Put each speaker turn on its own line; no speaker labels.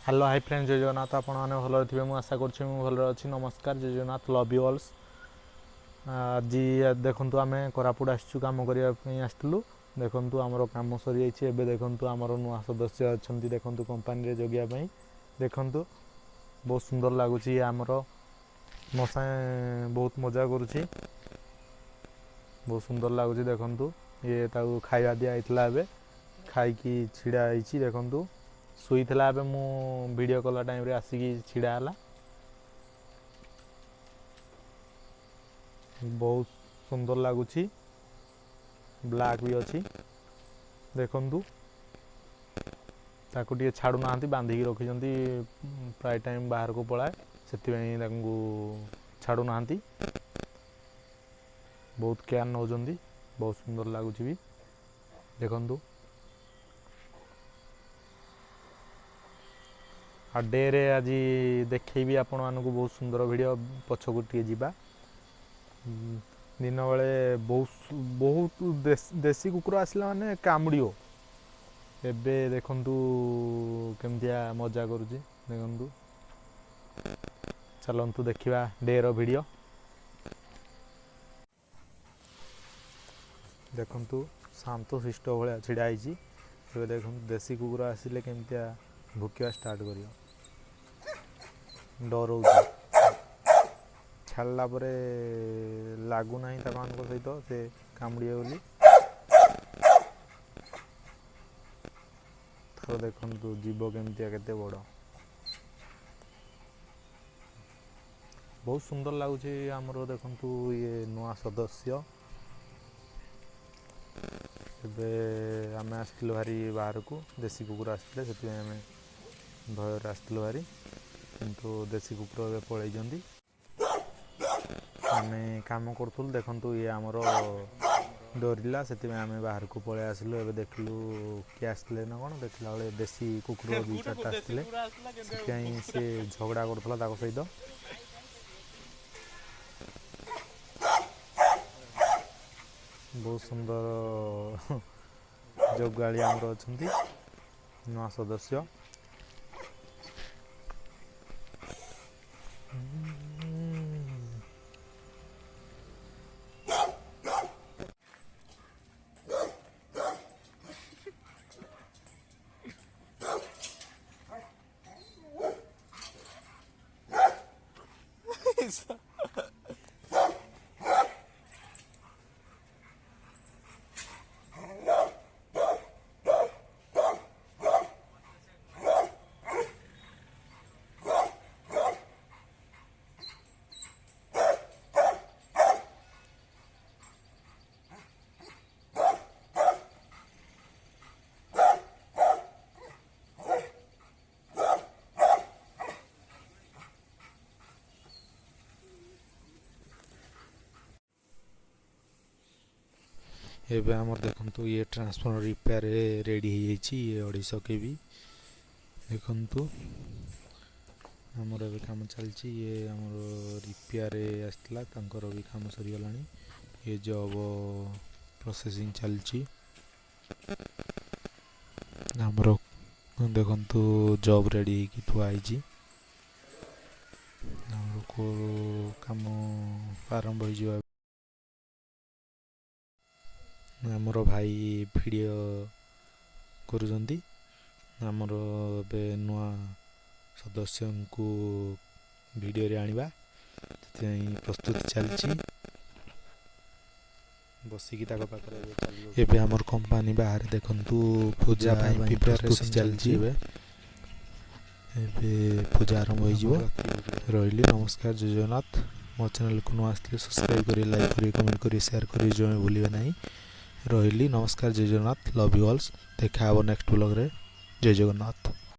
Hello hi friends जय जगन्नाथ आपण मैंने भल थे मुझे आशा करुँच भल अच्छी नमस्कार जय जगन्नाथ लव यू ऑल्स आज देखु आम कोरापुट आसचु कम करने आसलु देखु आमर कम सरी जाइए देखु आमर नुआ सदस्य अच्छा देखु कंपानी जगियापाई देखु बहुत सुंदर लगुच आमर मो साए बहुत मजा करुँच बहुत सुंदर लगुच देखु ये खाଇବା दिखाई ए खाई छिड़ा देखु शुईला मु वीडियो कला टाइम रे आसिकी छिड़ा है बहुत सुंदर लगुच ब्लैक भी अच्छी देखु ताकू टे छाड़ू ना बांधिकी रखी प्राय टाइम बाहर को पलाए से छाड़ू ना बहुत केयर नौ बहुत सुंदर लगुच भी देखु आ डे रे आज देखी आपण मानक बहुत सुंदर वीडियो पछकू टे जा दिन बेले बहुत बहुत देसी कुकुर आसला माने कामुड़ो एबे देखंतु केमतिया मजा करुची देखंतु चलंतु देखिबा डे रो वीडियो देखंतु शांत शिष्ट भाया छिड़ा आईची एबे देखंतु देसी कुकुर आसिले केमतिया भुकिया स्टार्ट करियो डर छाड़ा पर लगुना सहित से कामुड़े बोली तो देखु जीव केमतिया केते बड़ बहुत सुंदर लगुच आमर देखु ये नुआ सदस्य एबे आम आसलु भारी बाहर को देसी कुकुर आसते से भयर आसलु भारी किंतु देसी कुकुर पलैंट आम कम करूँ देखु ये आमर डरला से आम बाहर को पलि आसलु ए देखलु किए आसते ना कौन देखला बेले देसी कुकुर दु चार्टा आसते से झगड़ा करूला सहित बहुत सुंदर जगाड़ी आमर अच्छा नुआ सदस्य एबे हमर देखंतु ये ट्रांसफॉर्मर रिपेयर रेडी हो जाइए ये 250 केवी देखंतु हमर एबे काम चलची ये हमर रिपेयर आसला तांकर भी काम सरी गलानी ये जॉब प्रोसेसिंग चलची हमर देखंतु जॉब रेडी की थुआ आइची हमर को काम आरंभ हो जिवा आमर भाई वीडियो करुँच आमर ए नुआ सदस्य को वीडियो रे आनिबा प्रस्तुति चलची बसिकी ताको पाखरे एबे हमर कंपनी बाहर देखंतु पूजा प्रिपरेशन चलची एबे पूजा आरंभ हो जिवो रहिली नमस्कार जय जगन्नाथ मो चैनल को नुआ आसले सब्सक्राइब करी लाइक करी कमेंट करी शेयर करी जो भूलिबे नहीं रहिली नमस्कार जय जगन्नाथ लव यू ऑल्स देखा नेक्स्ट ब्लॉग रे जय जगन्नाथ।